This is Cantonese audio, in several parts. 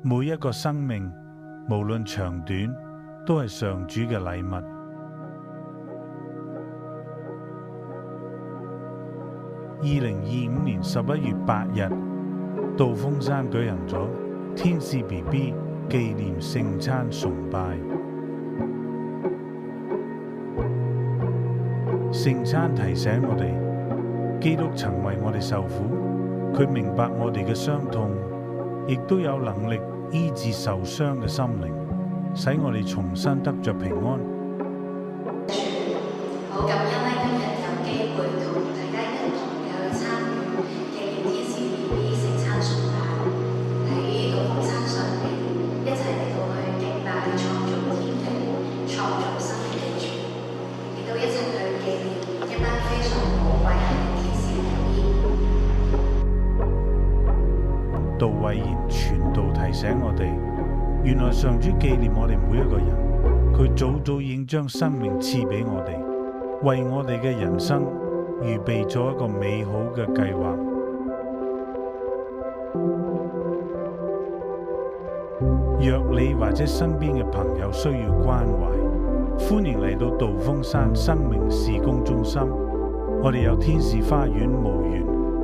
每一個生命，無論長短，都係上主嘅禮物。2025年11月8日，道風山舉行咗天使 BB 紀念聖餐崇拜。聖餐提醒我哋，基督曾為我哋受苦，佢明白我哋嘅傷痛，亦都有能力醫治受傷嘅心靈，使我哋重新得着平安。好感恩今日有機會同大家一同去參與紀念天使 BB 聖餐崇拜，喺道風山上面一齊嚟到去敬拜創造天地、創造生命嘅主，亦都一齊去紀念一班非常寶貴嘅天使 BB。道慧賢傳道提醒我哋，原來上主紀念我哋每一個人，佢早早已經將生命賜俾我哋，為我哋嘅人生預備咗一個美好嘅計劃。若你或者身邊嘅朋友需要關懷，歡迎嚟到道風山生命事工中心。我哋有天使花園墓園，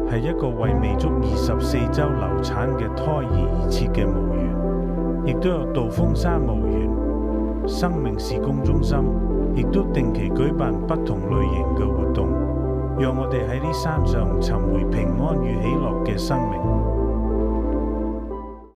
係一個為未足24週流產嘅胎兒而設嘅墓園，亦都有道風山墓園。生命事工中心亦都定期舉辦不同類型嘅活動，讓我哋喺呢山上尋回平安與喜樂嘅生命。